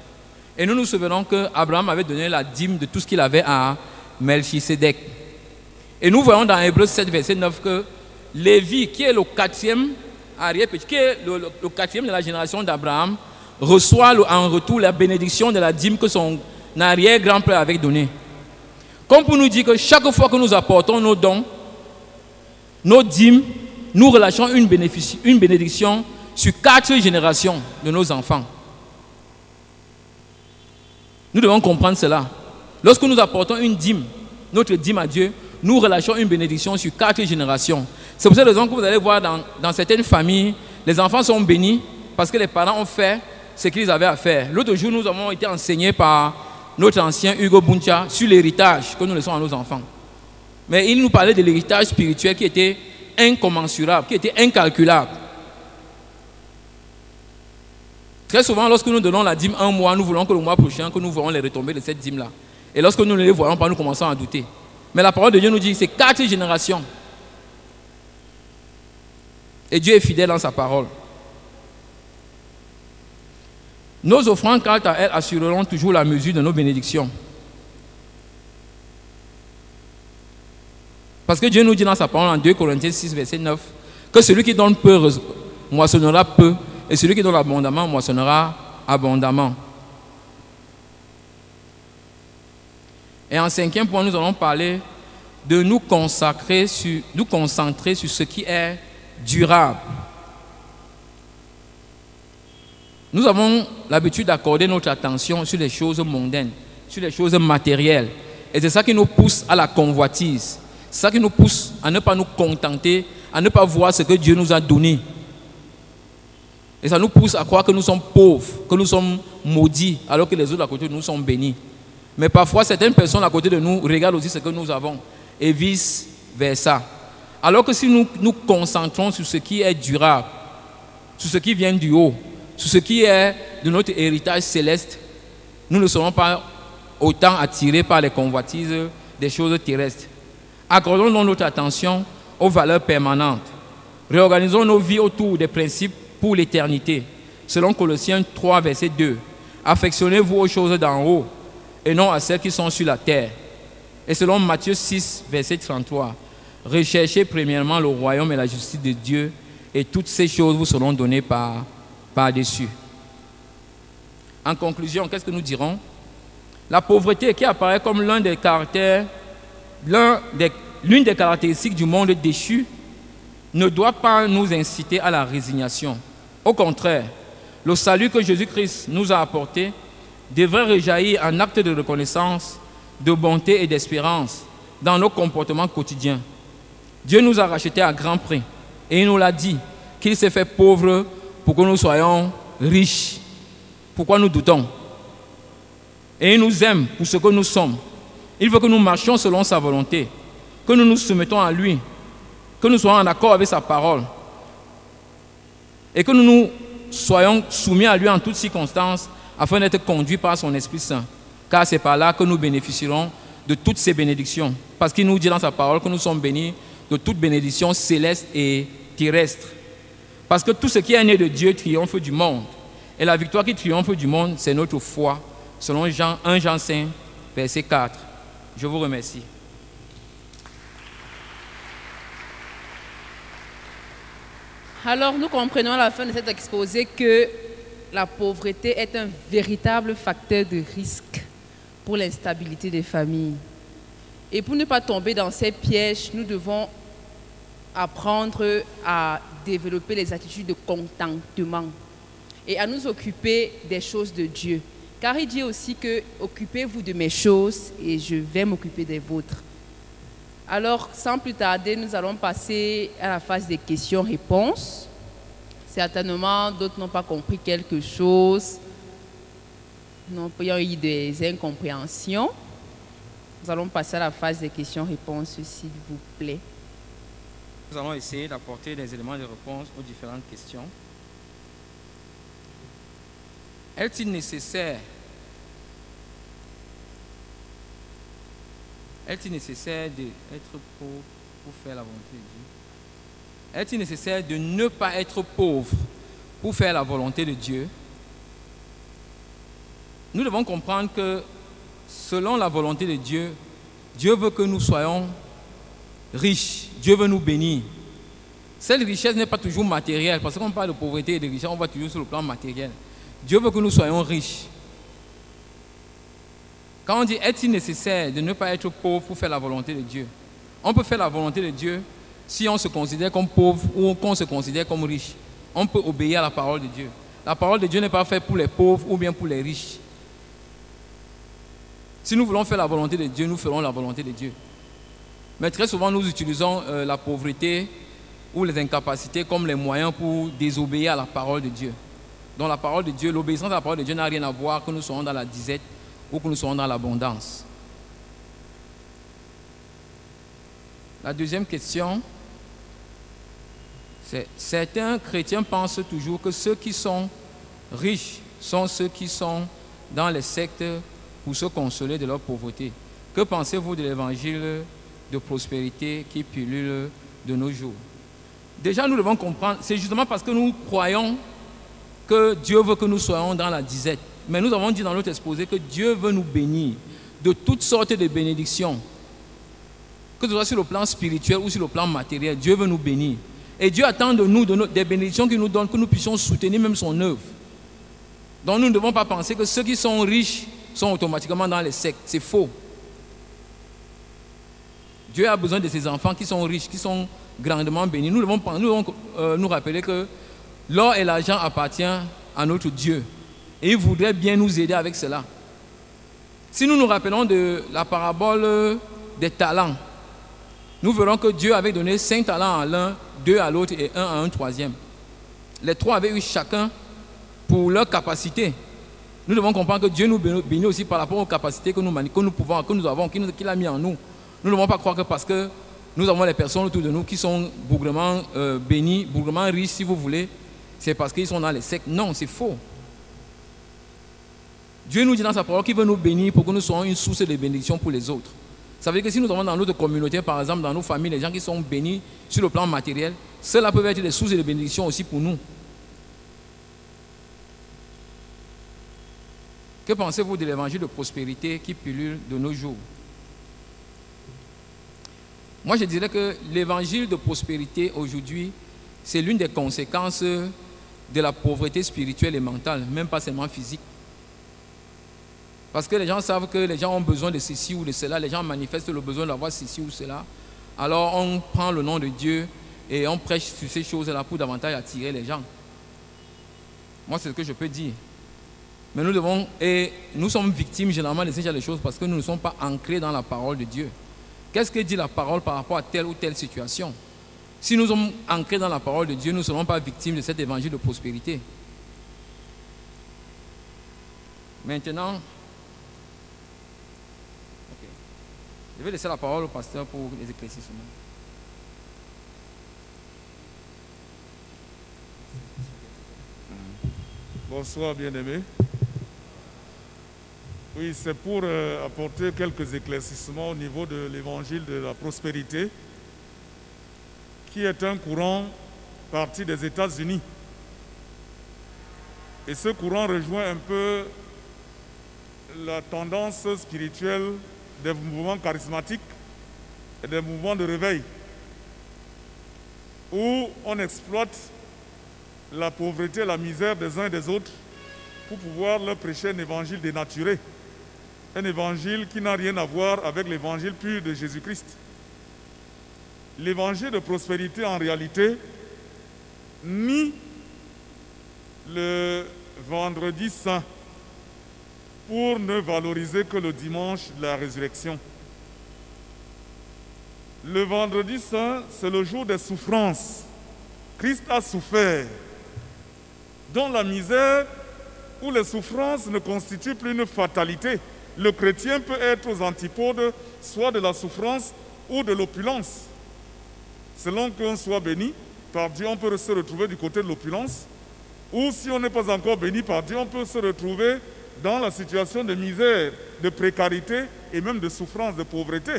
Et nous nous souvenons qu'Abraham avait donné la dîme de tout ce qu'il avait à Melchisédek. Et nous voyons dans Hébreux 7, verset 9 que Lévi, qui est le 4e arrière-petit, qui est le 4e de la génération d'Abraham, reçoit en retour la bénédiction de la dîme que son arrière-grand-père avait donnée. Comme pour nous dire que chaque fois que nous apportons nos dons, nos dîmes, nous relâchons une bénédiction sur 4 générations de nos enfants. Nous devons comprendre cela. Lorsque nous apportons une dîme, notre dîme à Dieu, nous relâchons une bénédiction sur 4 générations. C'est pour cette raison que vous allez voir dans certaines familles, les enfants sont bénis parce que les parents ont fait ce qu'ils avaient à faire. L'autre jour, nous avons été enseignés par notre ancien Hugo Buncha sur l'héritage que nous laissons à nos enfants. Mais il nous parlait de l'héritage spirituel qui était incommensurable, qui était incalculable. Très souvent, lorsque nous donnons la dîme un mois, nous voulons que le mois prochain, que nous voyons les retombées de cette dîme-là. Et lorsque nous ne les voyons pas, nous commençons à douter. Mais la parole de Dieu nous dit que c'est 4 générations. Et Dieu est fidèle dans sa parole. Nos offrandes, quant à elles, assureront toujours la mesure de nos bénédictions. Parce que Dieu nous dit dans sa parole en 2 Corinthiens 6, verset 9, que celui qui donne peu moissonnera peu, et celui qui donne abondamment moissonnera abondamment. Et en 5e point, nous allons parler de nous concentrer sur ce qui est durable. Nous avons l'habitude d'accorder notre attention sur les choses mondaines, sur les choses matérielles. Et c'est ça qui nous pousse à la convoitise. C'est ça qui nous pousse à ne pas nous contenter, à ne pas voir ce que Dieu nous a donné. Et ça nous pousse à croire que nous sommes pauvres, que nous sommes maudits, alors que les autres à côté de nous sont bénis. Mais parfois, certaines personnes à côté de nous regardent aussi ce que nous avons et vice-versa. Alors que si nous nous concentrons sur ce qui est durable, sur ce qui vient du haut, sur ce qui est de notre héritage céleste, nous ne serons pas autant attirés par les convoitises des choses terrestres. Accordons donc notre attention aux valeurs permanentes. Réorganisons nos vies autour des principes pour l'éternité. Selon Colossiens 3, verset 2. Affectionnez-vous aux choses d'en haut et non à celles qui sont sur la terre. Et selon Matthieu 6, verset 33. Recherchez premièrement le royaume et la justice de Dieu et toutes ces choses vous seront données par-dessus. En conclusion, qu'est-ce que nous dirons? La pauvreté qui apparaît comme l'une des caractéristiques du monde déchu ne doit pas nous inciter à la résignation. Au contraire, le salut que Jésus-Christ nous a apporté devrait rejaillir en acte de reconnaissance, de bonté et d'espérance dans nos comportements quotidiens. Dieu nous a rachetés à grand prix et il nous l'a dit qu'il s'est fait pauvre pour que nous soyons riches. Pourquoi nous doutons? Et il nous aime pour ce que nous sommes. Il veut que nous marchions selon sa volonté, que nous nous soumettons à lui, que nous soyons en accord avec sa parole. et que nous nous soyons soumis à lui en toutes circonstances afin d'être conduits par son Esprit Saint. Car c'est par là que nous bénéficierons de toutes ces bénédictions. Parce qu'il nous dit dans sa parole que nous sommes bénis de toutes bénédictions célestes et terrestres. Parce que tout ce qui est né de Dieu triomphe du monde. Et la victoire qui triomphe du monde, c'est notre foi, selon 1 Jean 5, verset 4. Je vous remercie. Alors, nous comprenons à la fin de cet exposé que la pauvreté est un véritable facteur de risque pour l'instabilité des familles. Et pour ne pas tomber dans ces pièges, nous devons apprendre à développer les attitudes de contentement et à nous occuper des choses de Dieu. Car il dit aussi que « Occupez-vous de mes choses et je vais m'occuper des vôtres ». Alors, sans plus tarder, nous allons passer à la phase des questions-réponses. Certainement, d'autres n'ont pas compris quelque chose, n'ont pas eu des incompréhensions. Nous allons passer à la phase des questions-réponses, s'il vous plaît. Nous allons essayer d'apporter des éléments de réponse aux différentes questions. Est-il nécessaire d'être pauvre pour faire la volonté de Dieu? Est-il nécessaire de ne pas être pauvre pour faire la volonté de Dieu? Nous devons comprendre que selon la volonté de Dieu, Dieu veut que nous soyons riches. Dieu veut nous bénir. Cette richesse n'est pas toujours matérielle, parce qu'on parle de pauvreté et de richesse, on va toujours sur le plan matériel. Dieu veut que nous soyons riches. Quand on dit est-il nécessaire de ne pas être pauvre pour faire la volonté de Dieu? On peut faire la volonté de Dieu si on se considère comme pauvre ou qu'on se considère comme riche. On peut obéir à la parole de Dieu. La parole de Dieu n'est pas faite pour les pauvres ou bien pour les riches. Si nous voulons faire la volonté de Dieu, nous ferons la volonté de Dieu. Mais très souvent, nous utilisons la pauvreté ou les incapacités comme les moyens pour désobéir à la parole de Dieu. Donc la parole de Dieu, l'obéissance à la parole de Dieu n'a rien à voir que nous soyons dans la disette ou que nous soyons dans l'abondance. La deuxième question, c'est certains chrétiens pensent toujours que ceux qui sont riches sont ceux qui sont dans les sectes pour se consoler de leur pauvreté. Que pensez-vous de l'évangile de prospérité qui pullule de nos jours? Déjà, nous devons comprendre, c'est justement parce que nous croyons que Dieu veut que nous soyons dans la disette. Mais nous avons dit dans notre exposé que Dieu veut nous bénir de toutes sortes de bénédictions. Que ce soit sur le plan spirituel ou sur le plan matériel, Dieu veut nous bénir. Et Dieu attend de nous des bénédictions qu'il nous donne, que nous puissions soutenir même son œuvre. Donc nous ne devons pas penser que ceux qui sont riches sont automatiquement dans les sectes. C'est faux. Dieu a besoin de ses enfants qui sont riches, qui sont grandement bénis. Nous devons nous rappeler que l'or et l'argent appartiennent à notre Dieu. Et il voudrait bien nous aider avec cela. Si nous nous rappelons de la parabole des talents, nous verrons que Dieu avait donné 5 talents à l'un, 2 à l'autre et 1 à un troisième. Les 3 avaient eu chacun pour leur capacité. Nous devons comprendre que Dieu nous bénit aussi par rapport aux capacités que nous avons, qu'il a mis en nous. Nous ne devons pas croire que parce que nous avons les personnes autour de nous qui sont bougrement bénies, bougrement riches si vous voulez, c'est parce qu'ils sont dans les sectes. Non, c'est faux. Dieu nous dit dans sa parole qu'il veut nous bénir pour que nous soyons une source de bénédiction pour les autres. Ça veut dire que si nous avons dans notre communauté, par exemple, dans nos familles, les gens qui sont bénis sur le plan matériel, cela peut être des sources de bénédiction aussi pour nous. Que pensez-vous de l'évangile de prospérité qui pullule de nos jours? Moi, je dirais que l'évangile de prospérité aujourd'hui, c'est l'une des conséquences de la pauvreté spirituelle et mentale, même pas seulement physique. Parce que les gens savent que les gens ont besoin de ceci ou de cela, les gens manifestent le besoin d'avoir ceci ou cela. Alors on prend le nom de Dieu et on prêche sur ces choses-là pour davantage attirer les gens. Moi, c'est ce que je peux dire. Mais nous sommes victimes généralement de ces genre de choses parce que nous ne sommes pas ancrés dans la parole de Dieu. Qu'est-ce que dit la parole par rapport à telle ou telle situation? Si nous sommes ancrés dans la parole de Dieu, nous ne serons pas victimes de cet évangile de prospérité. Maintenant, je vais laisser la parole au pasteur pour les éclaircissements. Bonsoir, bien-aimés. Oui, c'est pour apporter quelques éclaircissements au niveau de l'évangile de la prospérité, qui est un courant parti des États-Unis. Et ce courant rejoint un peu la tendance spirituelle des mouvements charismatiques et des mouvements de réveil, où on exploite la pauvreté et la misère des uns et des autres pour pouvoir leur prêcher un évangile dénaturé, un évangile qui n'a rien à voir avec l'évangile pur de Jésus-Christ. L'évangile de prospérité, en réalité, nie le vendredi saint pour ne valoriser que le dimanche de la résurrection. Le vendredi saint, c'est le jour des souffrances. Christ a souffert, dont la misère ou les souffrances ne constituent plus une fatalité. Le chrétien peut être aux antipodes soit de la souffrance ou de l'opulence. Selon qu'on soit béni par Dieu, on peut se retrouver du côté de l'opulence, ou si on n'est pas encore béni par Dieu, on peut se retrouver dans la situation de misère, de précarité et même de souffrance, de pauvreté.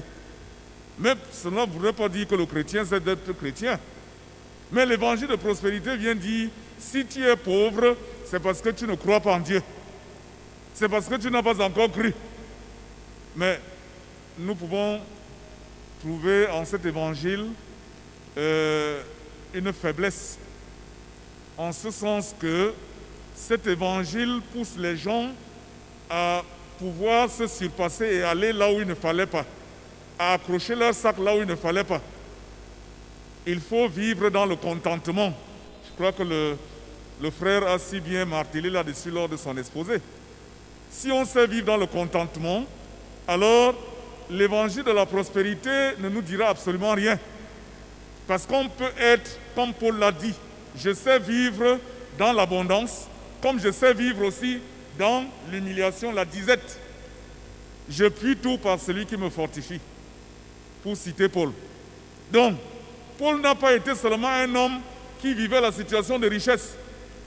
Mais cela ne voudrait pas dire que le chrétien, c'est d'être chrétien. Mais l'évangile de prospérité vient dire, si tu es pauvre, c'est parce que tu ne crois pas en Dieu. C'est parce que tu n'as pas encore cru. Mais nous pouvons trouver en cet évangile une faiblesse. En ce sens que cet évangile pousse les gens à pouvoir se surpasser et aller là où il ne fallait pas, à accrocher leur sac là où il ne fallait pas. Il faut vivre dans le contentement. Je crois que le frère a si bien martelé là-dessus lors de son exposé. Si on sait vivre dans le contentement, alors l'évangile de la prospérité ne nous dira absolument rien. Parce qu'on peut être, comme Paul l'a dit, je sais vivre dans l'abondance, comme je sais vivre aussi dans l'humiliation, la disette. Je puis tout par celui qui me fortifie, pour citer Paul. Donc, Paul n'a pas été seulement un homme qui vivait la situation de richesse.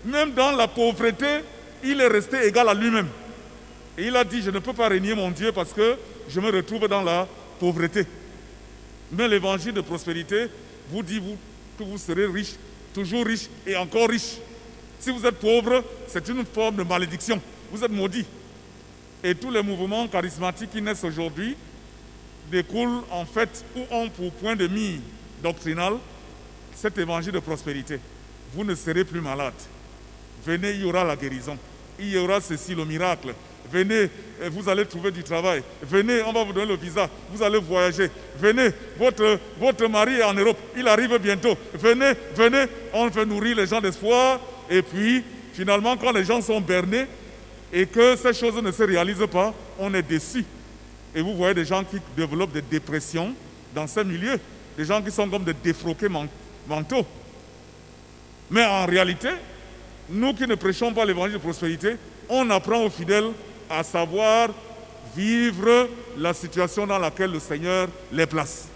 Même dans la pauvreté, il est resté égal à lui-même. Et il a dit, je ne peux pas régner mon Dieu parce que je me retrouve dans la pauvreté. Mais l'évangile de prospérité vous dit que vous serez riche, toujours riche et encore riche. Si vous êtes pauvre, c'est une forme de malédiction. Vous êtes maudit. Et tous les mouvements charismatiques qui naissent aujourd'hui découlent en fait ou ont pour point de mire doctrinal cet évangile de prospérité. Vous ne serez plus malade. Venez, il y aura la guérison. Il y aura ceci, le miracle. Venez, vous allez trouver du travail. Venez, on va vous donner le visa. Vous allez voyager. Venez, votre mari est en Europe. Il arrive bientôt. Venez, venez. On veut nourrir les gens d'espoir. Et puis, finalement, quand les gens sont bernés et que ces choses ne se réalisent pas, on est déçu. Et vous voyez des gens qui développent des dépressions dans ces milieux. Des gens qui sont comme des défroqués mentaux. Mais en réalité, nous qui ne prêchons pas l'évangile de prospérité, on apprend aux fidèles à savoir vivre la situation dans laquelle le Seigneur les place.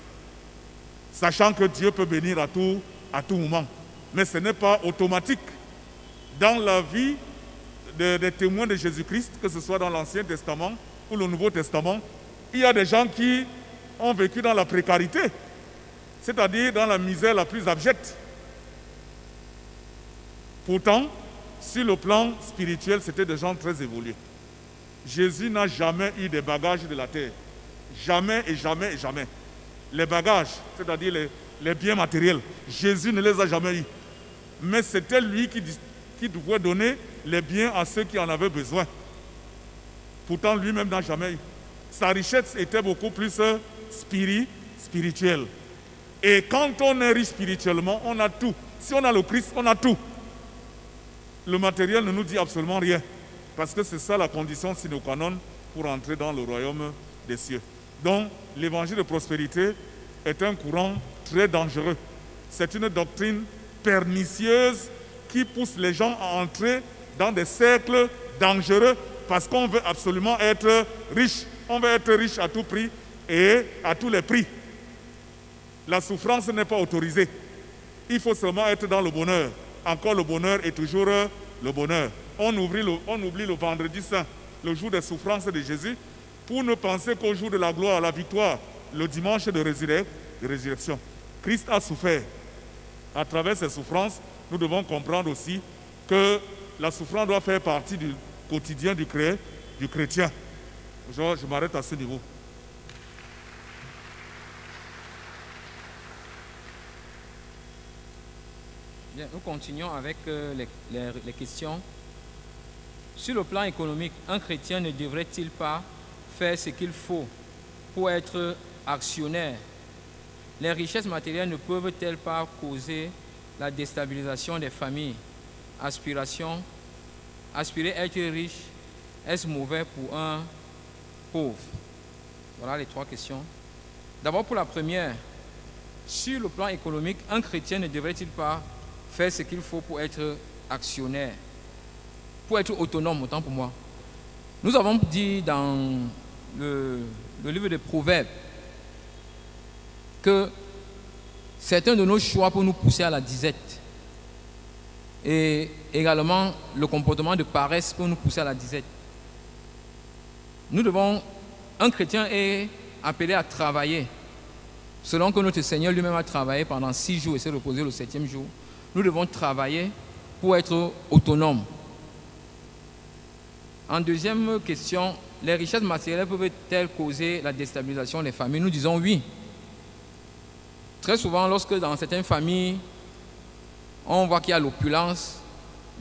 Sachant que Dieu peut bénir à tout moment. Mais ce n'est pas automatique. Dans la vie des témoins de Jésus-Christ, que ce soit dans l'Ancien Testament ou le Nouveau Testament, il y a des gens qui ont vécu dans la précarité, c'est-à-dire dans la misère la plus abjecte. Pourtant, sur le plan spirituel, c'était des gens très évolués. Jésus n'a jamais eu des bagages de la terre. Jamais et jamais et jamais. Les bagages, c'est-à-dire les biens matériels, Jésus ne les a jamais eus. Mais c'était lui qui devait donner les biens à ceux qui en avaient besoin. Pourtant, lui-même n'a jamais eu. Sa richesse était beaucoup plus spirituelle. Et quand on est riche spirituellement, on a tout. Si on a le Christ, on a tout. Le matériel ne nous dit absolument rien. Parce que c'est ça la condition sine qua non pour entrer dans le royaume des cieux. Donc, l'évangile de prospérité est un courant très dangereux. C'est une doctrine pernicieuse qui pousse les gens à entrer dans des cercles dangereux parce qu'on veut absolument être riche. On veut être riche à tout prix et à tous les prix. La souffrance n'est pas autorisée. Il faut seulement être dans le bonheur. Encore le bonheur est toujours le bonheur. on oublie le vendredi saint, le jour des souffrances de Jésus, pour ne penser qu'au jour de la gloire, la victoire, le dimanche de résurrection. Christ a souffert. À travers ses souffrances, nous devons comprendre aussi que la souffrance doit faire partie du quotidien du chrétien. Je m'arrête à ce niveau. Bien, nous continuons avec les questions. Sur le plan économique, un chrétien ne devrait-il pas faire ce qu'il faut pour être actionnaire? Les richesses matérielles ne peuvent-elles pas causer la déstabilisation des familles? Aspirer à être riche, est-ce mauvais pour un pauvre? Voilà les 3 questions. D'abord pour la première, sur le plan économique, un chrétien ne devrait-il pas faire ce qu'il faut pour être actionnaire, pour être autonome, autant pour moi? Nous avons dit dans le livre des Proverbes que certains de nos choix peuvent nous pousser à la disette. Et également, le comportement de paresse peut nous pousser à la disette. Un chrétien est appelé à travailler. Selon que notre Seigneur lui-même a travaillé pendant 6 jours et s'est reposé le 7e jour, nous devons travailler pour être autonomes. En deuxième question, les richesses matérielles peuvent-elles causer la déstabilisation des familles? Nous disons oui. Très souvent, lorsque dans certaines familles, on voit qu'il y a l'opulence,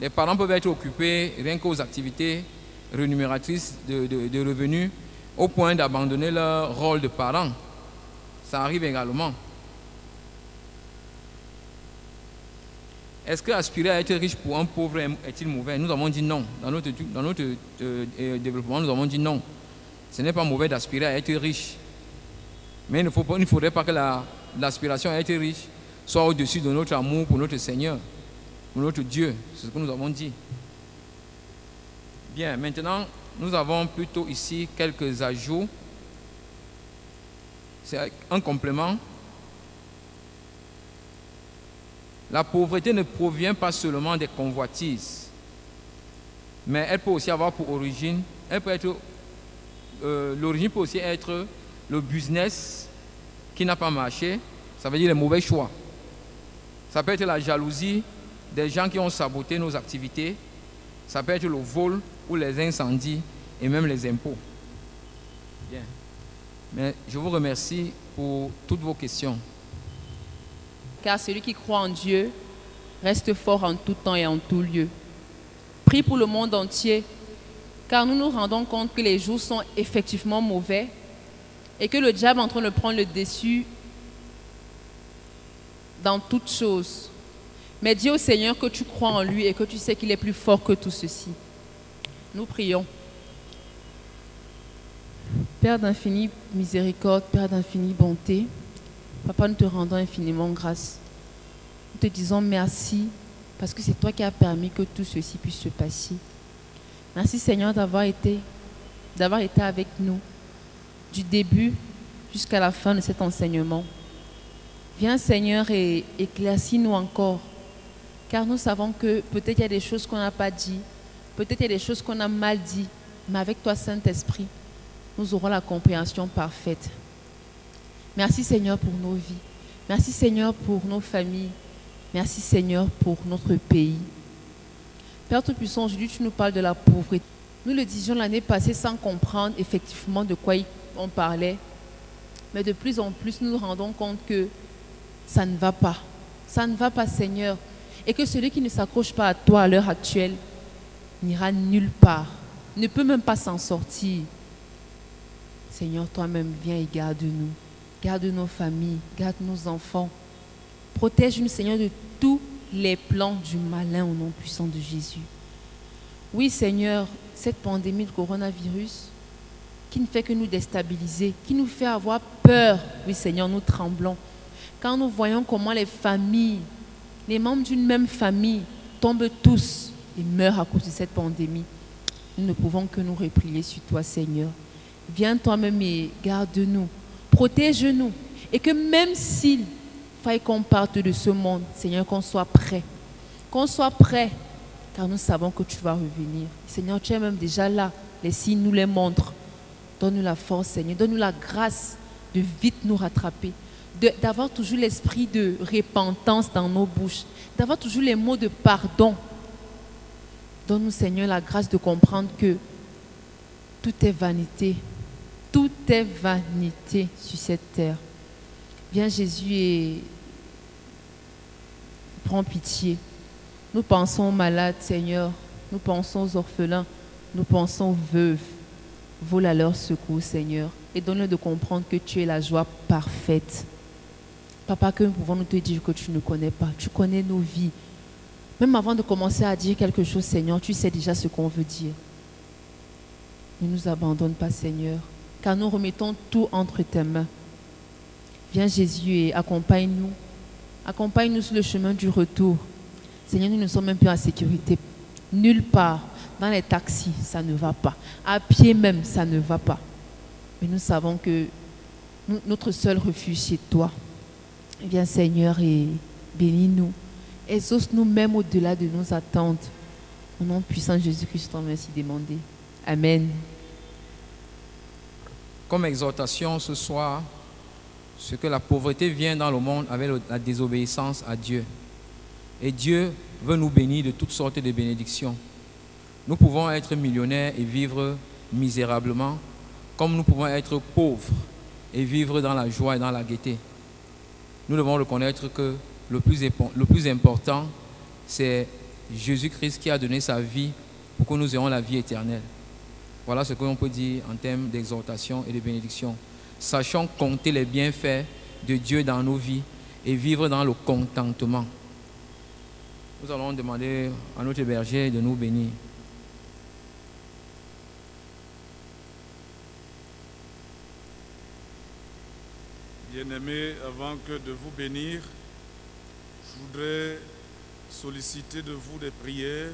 les parents peuvent être occupés rien qu'aux activités rémunératrices de revenus, au point d'abandonner leur rôle de parents. Ça arrive également. Est-ce que aspirer à être riche pour un pauvre est-il mauvais? Nous avons dit non. Dans notre développement, nous avons dit non. Ce n'est pas mauvais d'aspirer à être riche. Mais il ne faudrait pas que l'aspiration à être riche soit au-dessus de notre amour pour notre Seigneur, pour notre Dieu. C'est ce que nous avons dit. Bien, maintenant, nous avons plutôt ici quelques ajouts. C'est un complément. La pauvreté ne provient pas seulement des convoitises, mais elle peut aussi avoir pour origine, l'origine peut aussi être le business qui n'a pas marché, ça veut dire les mauvais choix. Ça peut être la jalousie des gens qui ont saboté nos activités, ça peut être le vol ou les incendies et même les impôts. Bien. Mais je vous remercie pour toutes vos questions. Car celui qui croit en Dieu reste fort en tout temps et en tout lieu. Prie pour le monde entier, car nous nous rendons compte que les jours sont effectivement mauvais et que le diable est en train de prendre le dessus dans toutes choses. Mais dis au Seigneur que tu crois en lui et que tu sais qu'il est plus fort que tout ceci. Nous prions. Père d'infinie miséricorde, Père d'infinie bonté, Papa, nous te rendons infiniment grâce. Nous te disons merci parce que c'est toi qui as permis que tout ceci puisse se passer. Merci Seigneur d'avoir été avec nous du début jusqu'à la fin de cet enseignement. Viens Seigneur et éclaircis-nous encore, car nous savons que peut-être il y a des choses qu'on n'a pas dit, peut-être il y a des choses qu'on a mal dit, mais avec toi Saint-Esprit, nous aurons la compréhension parfaite. Merci Seigneur pour nos vies. Merci Seigneur pour nos familles. Merci Seigneur pour notre pays. Père Tout-Puissant, aujourd'hui tu nous parles de la pauvreté. Nous le disions l'année passée sans comprendre effectivement de quoi on parlait. Mais de plus en plus nous nous rendons compte que ça ne va pas. Ça ne va pas Seigneur. Et que celui qui ne s'accroche pas à toi à l'heure actuelle n'ira nulle part. Ne peut même pas s'en sortir. Seigneur, toi-même viens et garde-nous. Garde nos familles, garde nos enfants. Protège-nous, Seigneur, de tous les plans du malin au nom puissant de Jésus. Oui, Seigneur, cette pandémie de coronavirus qui ne fait que nous déstabiliser, qui nous fait avoir peur. Oui, Seigneur, nous tremblons. Quand nous voyons comment les familles, les membres d'une même famille tombent tous et meurent à cause de cette pandémie, nous ne pouvons que nous replier sur toi, Seigneur. Viens toi-même et garde-nous. Protège-nous et que même s'il faille qu'on parte de ce monde, Seigneur, qu'on soit prêt. Qu'on soit prêt, car nous savons que tu vas revenir. Seigneur, tu es même déjà là. Les signes nous les montrent. Donne-nous la force, Seigneur. Donne-nous la grâce de vite nous rattraper, d'avoir toujours l'esprit de repentance dans nos bouches, d'avoir toujours les mots de pardon. Donne-nous, Seigneur, la grâce de comprendre que tout est vanité. Tout est vanité sur cette terre. Viens, Jésus, et prends pitié. Nous pensons aux malades, Seigneur. Nous pensons aux orphelins. Nous pensons aux veuves. Vole à leur secours, Seigneur. Et donne-leur de comprendre que tu es la joie parfaite. Papa, que nous pouvons nous te dire que tu ne connais pas. Tu connais nos vies. Même avant de commencer à dire quelque chose, Seigneur, tu sais déjà ce qu'on veut dire. Ne nous abandonne pas, Seigneur, car nous remettons tout entre tes mains. Viens, Jésus, et accompagne-nous. Accompagne-nous sur le chemin du retour. Seigneur, nous ne sommes même plus en sécurité. Nulle part. Dans les taxis, ça ne va pas. À pied même, ça ne va pas. Mais nous savons que notre seul refuge, c'est toi. Viens, Seigneur, et bénis-nous. Exauce-nous même au-delà de nos attentes. Au nom puissant de Jésus-Christ, on merci demander. Amen. Comme exhortation ce soir, ce que la pauvreté vient dans le monde avec la désobéissance à Dieu. Et Dieu veut nous bénir de toutes sortes de bénédictions. Nous pouvons être millionnaires et vivre misérablement, comme nous pouvons être pauvres et vivre dans la joie et dans la gaieté. Nous devons reconnaître que le plus important, c'est Jésus-Christ qui a donné sa vie pour que nous ayons la vie éternelle. Voilà ce que l'on peut dire en termes d'exhortation et de bénédiction. Sachons compter les bienfaits de Dieu dans nos vies et vivre dans le contentement. Nous allons demander à notre berger de nous bénir. Bien-aimés, avant que de vous bénir, je voudrais solliciter de vous des prières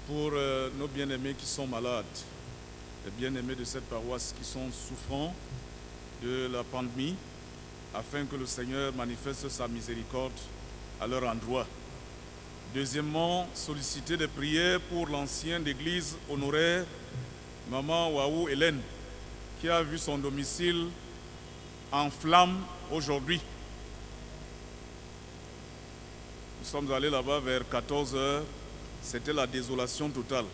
pour nos bien-aimés qui sont malades, les bien-aimés de cette paroisse qui sont souffrants de la pandémie, afin que le Seigneur manifeste sa miséricorde à leur endroit. Deuxièmement, solliciter des prières pour l'ancienne d'église honoraire, Maman Waou Hélène, qui a vu son domicile en flammes aujourd'hui. Nous sommes allés là-bas vers 14 h. C'était la désolation totale.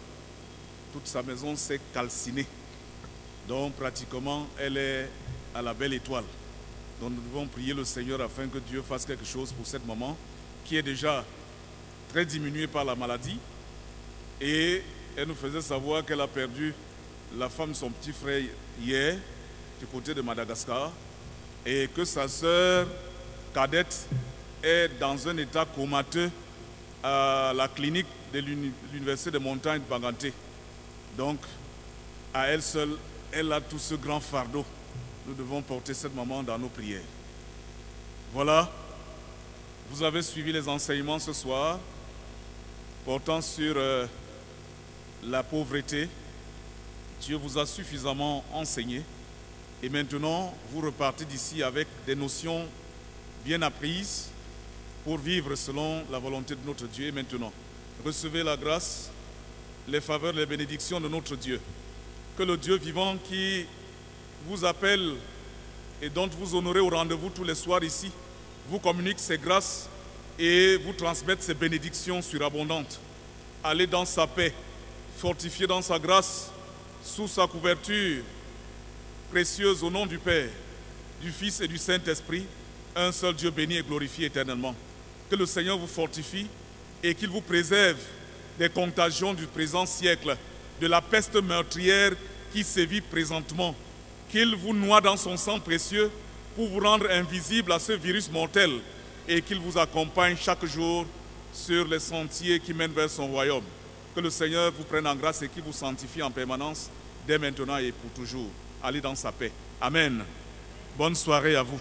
Toute sa maison s'est calcinée. Donc pratiquement, elle est à la belle étoile. Donc nous devons prier le Seigneur afin que Dieu fasse quelque chose pour cette maman qui est déjà très diminuée par la maladie. Et elle nous faisait savoir qu'elle a perdu la femme de son petit frère hier, du côté de Madagascar, et que sa sœur cadette est dans un état comateux à la clinique de l'université de montagne de Banganté. Donc, à elle seule, elle a tout ce grand fardeau. Nous devons porter cette maman dans nos prières. Voilà, vous avez suivi les enseignements ce soir portant sur la pauvreté. Dieu vous a suffisamment enseigné. Et maintenant, vous repartez d'ici avec des notions bien apprises pour vivre selon la volonté de notre Dieu. Et maintenant, recevez la grâce, les faveurs, les bénédictions de notre Dieu. Que le Dieu vivant qui vous appelle et dont vous honorez au rendez-vous tous les soirs ici, vous communique ses grâces et vous transmette ses bénédictions surabondantes. Allez dans sa paix, fortifié dans sa grâce, sous sa couverture précieuse au nom du Père, du Fils et du Saint-Esprit, un seul Dieu béni et glorifié éternellement. Que le Seigneur vous fortifie et qu'il vous préserve des contagions du présent siècle, de la peste meurtrière qui sévit présentement. Qu'il vous noie dans son sang précieux pour vous rendre invisible à ce virus mortel et qu'il vous accompagne chaque jour sur les sentiers qui mènent vers son royaume. Que le Seigneur vous prenne en grâce et qu'il vous sanctifie en permanence, dès maintenant et pour toujours. Allez dans sa paix. Amen. Bonne soirée à vous.